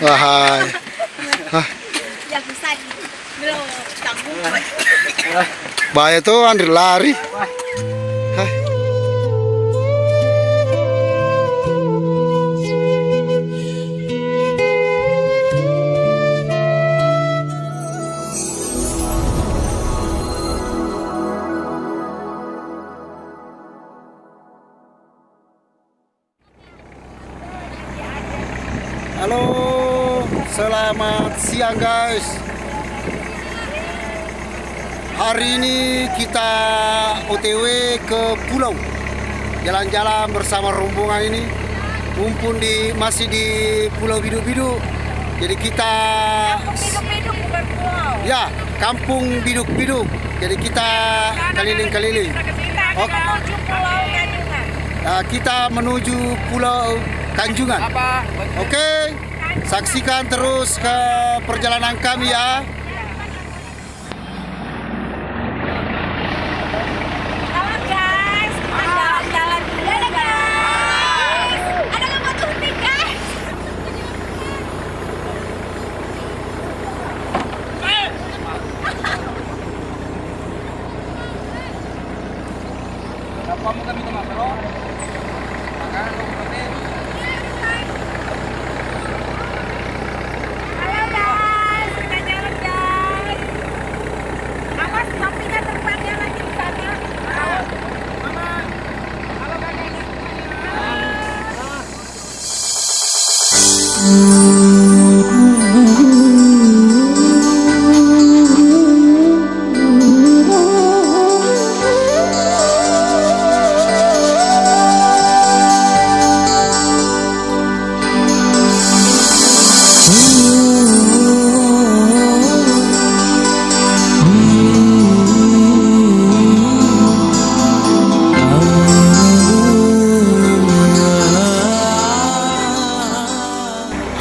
Wahai. Yang bisa belum sambung. Bahaya tuh Andri lari. Hah. Halo, selamat siang guys. Hari ini kita OTW ke pulau, jalan-jalan bersama rombongan ini, mumpung masih di Pulau Biduk-Biduk. Jadi kita Biduk-biduk bukan pulau. ya kampung Biduk-Biduk. Jadi kita keliling-keliling. Kita menuju Pulau Kanjungan. Kita menuju Pulau Kanjungan. Oke, saksikan terus ke perjalanan kami ya. Halo guys, kita jalan-jalan dulu ya guys. Ada nggak mau turun guys? Halo guys, kita jalan guys. Awas topinya tempatnya lagi di sana.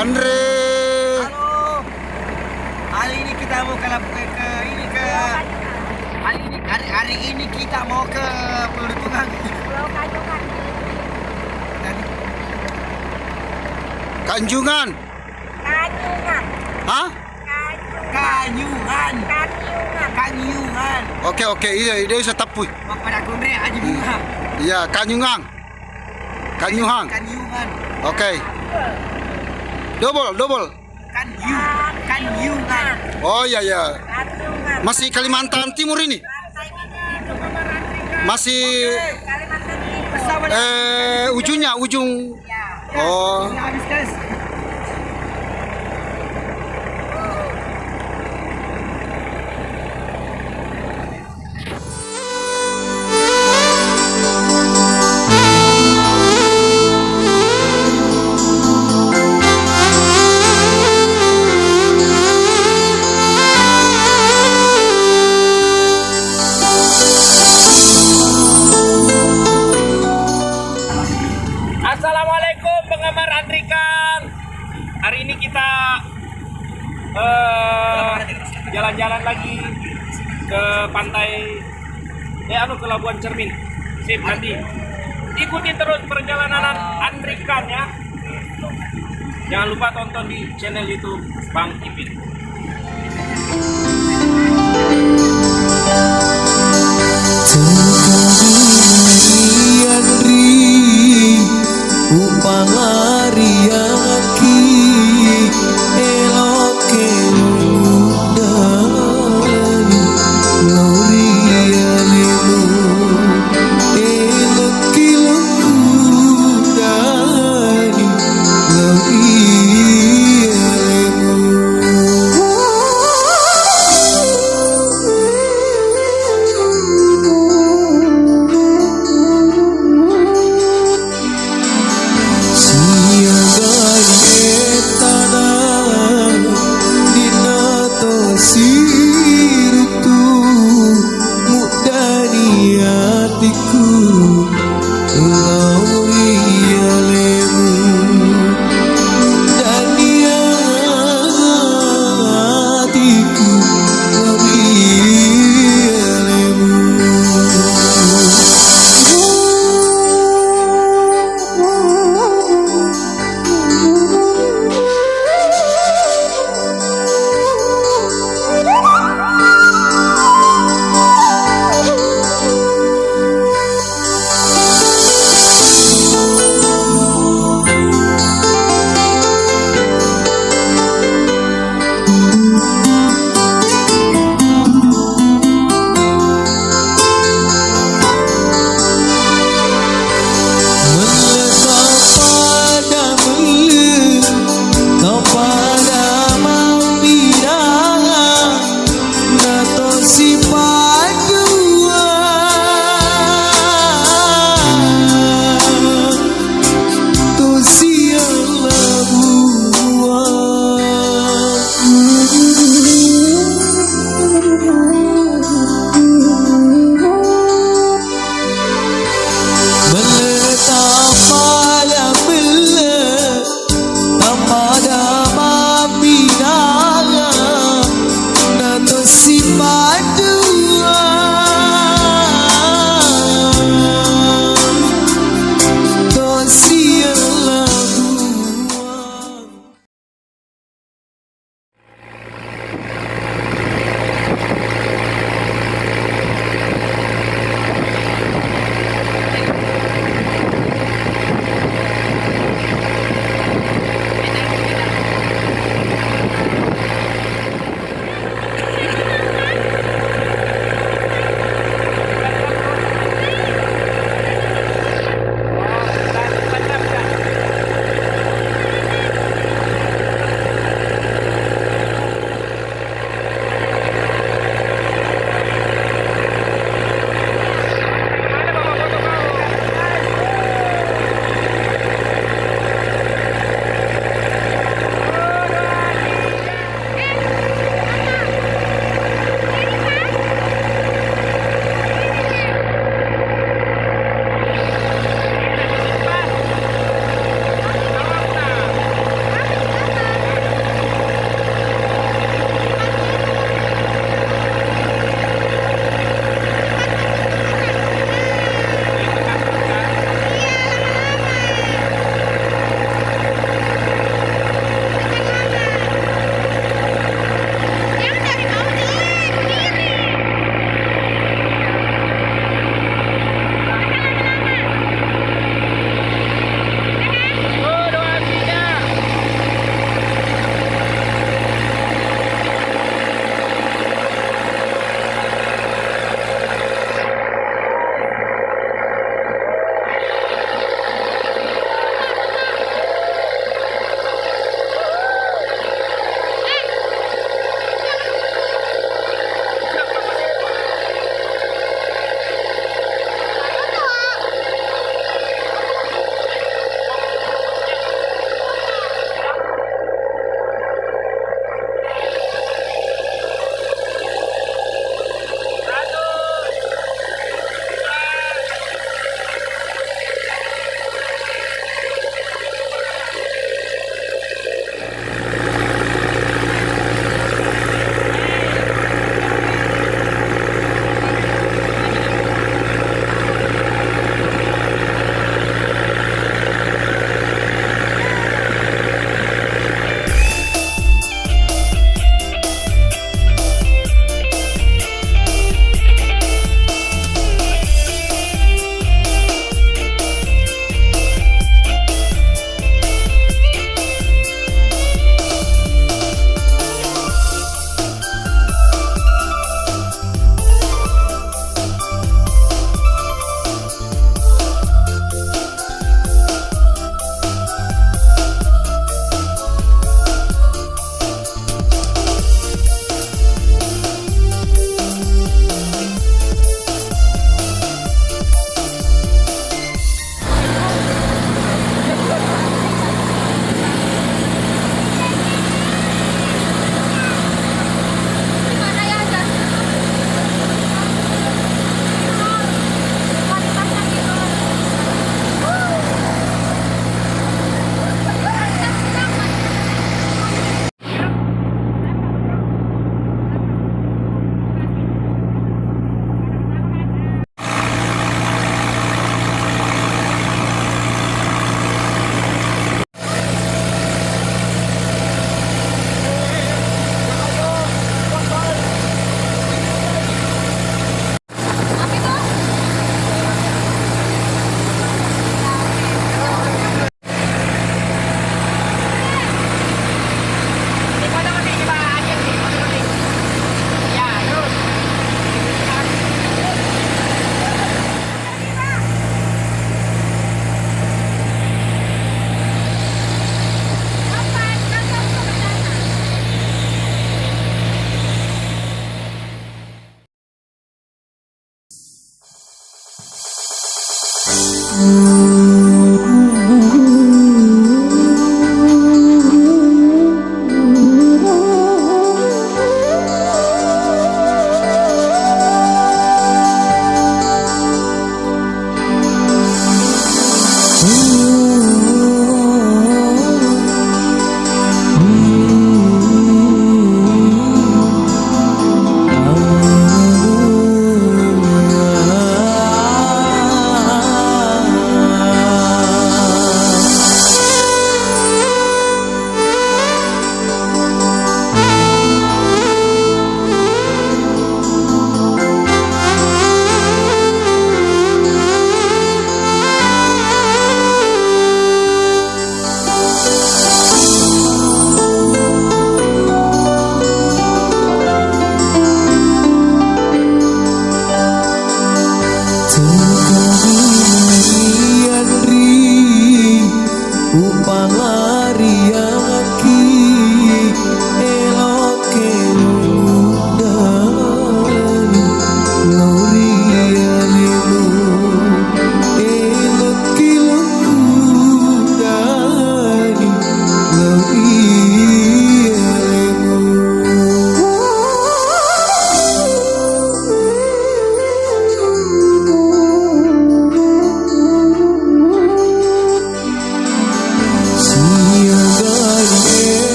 Andre, Halo. Hari ini kita mau ke hari ini kita mau ke Pulau Tungang. Pulau Kanjungan. Kanjungan. Kanjungan. Hah? Kanyungan. Kanjungan. Kanyungan. Oke, ide bisa tapui. Pada Kondre Haji Bunga. Ya, Kanjungan. Kanyuhang. Kanyungan. Oke. Double. Kanyungan. Oh iya ya. Kanjungan. Masih Kalimantan Timur ini. Masih Kalimantan Timur. ujung. Ya. Oh. Habis guys. Assalamualaikum penggemar Andrikan. Hari ini kita jalan-jalan lagi ke pantai ke Labuan Cermin. Sip, nanti ikuti terus perjalanan Andrikan ya. Jangan lupa tonton di channel YouTube Bang Ipin.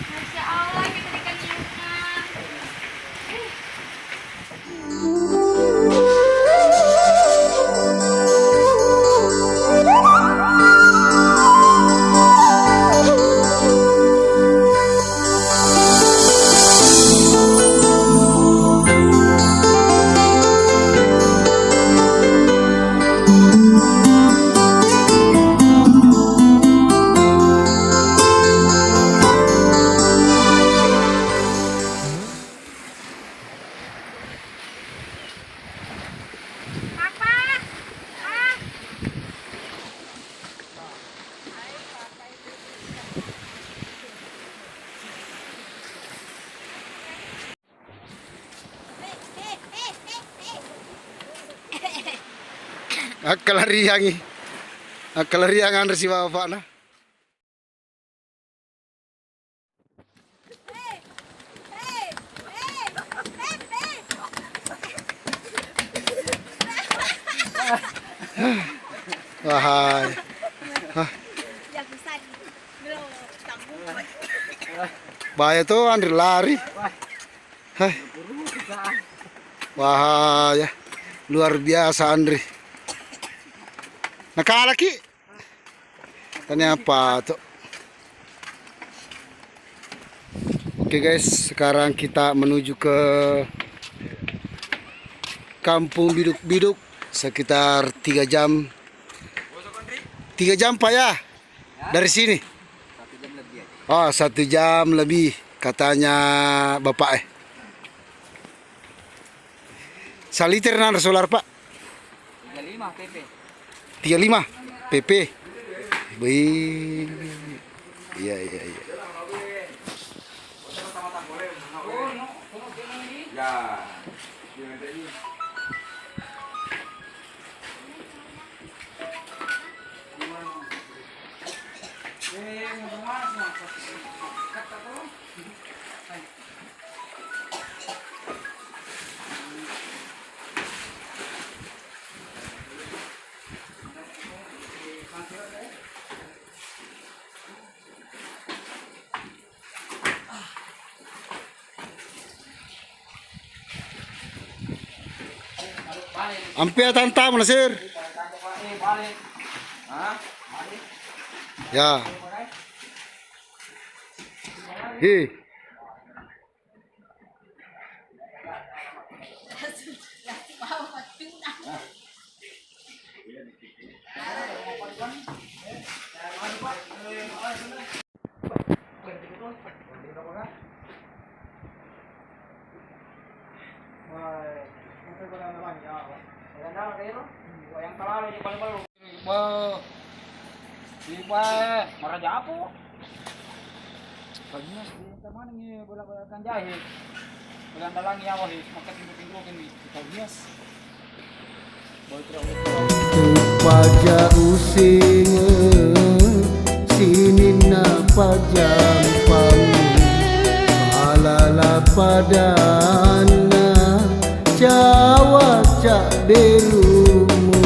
Masya Allah, kita dikelilingan. Papa, ah. Akalariangi. Akalariangan si bapak na. Wahai. Yang bisa belum tanggung. Bahaya tuh Andri lari. Hai. Wahai. Luar biasa Andri. Nakalaki. Tanya apa tuh? Oke guys, sekarang kita menuju ke Kampung Biduk-Biduk sekitar 3 jam. 3 jam Pak ya? Dari sini. 1 jam lebih aja. Oh, 1 jam lebih katanya Bapak. Saliter nan solar Pak? 35 PP. 35 PP. Wih. Iya. Ya. Ampia tanta mana sir? Ya. Hi. Maraja apa? Kayaknya sih, teman ini bola-bola jahit. Bola dalang ya wah, makan tinggu-tinggu kan kita bias. Boy terus. Paja using sini na pajampang alala padana Jawa cak berumu.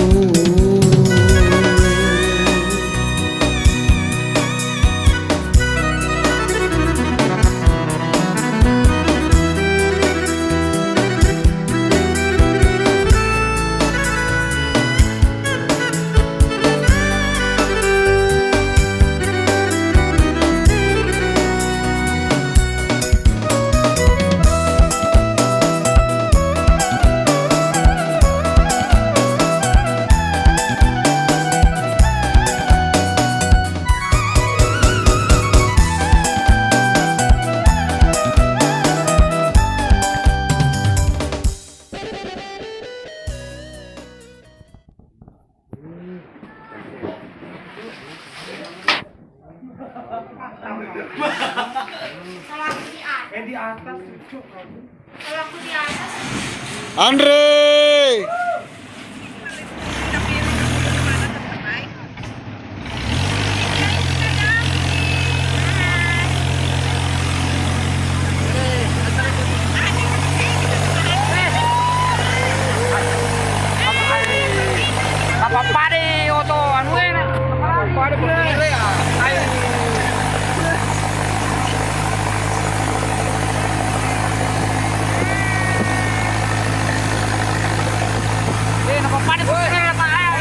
Kalau aku di atas. Kalau aku di atas. Andre. Apa pade oto anu enak. Pade bener ya. Ayo. Napa pade bener apa ayo.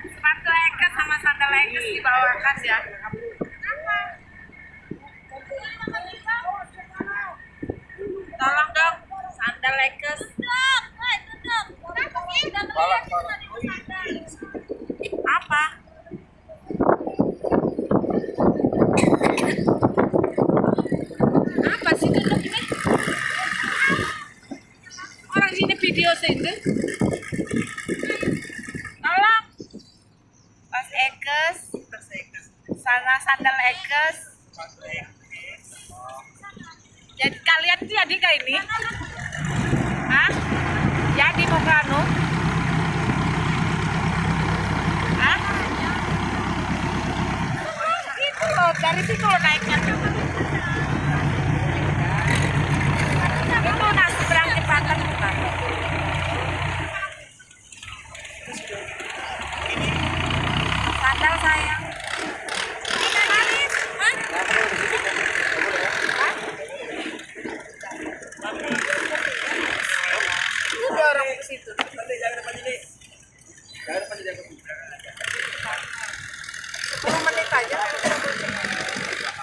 Sepatu Ekes sama sandal Ekes dibawakan ya. Tolong dong, sandal Ekes. Apa? Apa sih tutup ini? Orang sini video sih itu. Tolong. Pas Ekes. Sana sandal Ekes. Jadi kalian tuh jadi kayak ini? Hah? Jadi mau ke anu? Hah? Itu loh, dari situ loh naiknya tuh. Itu nak seberang jembatan bukan? Sandal sayang. Ini Arif, hah? Hah? Udah orang ke situ. 10 menit aja.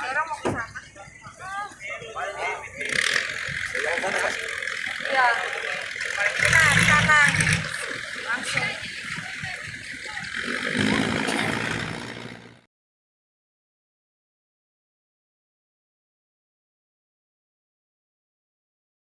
Orang mau ke sana. Ya. Nah, sana. Langsung.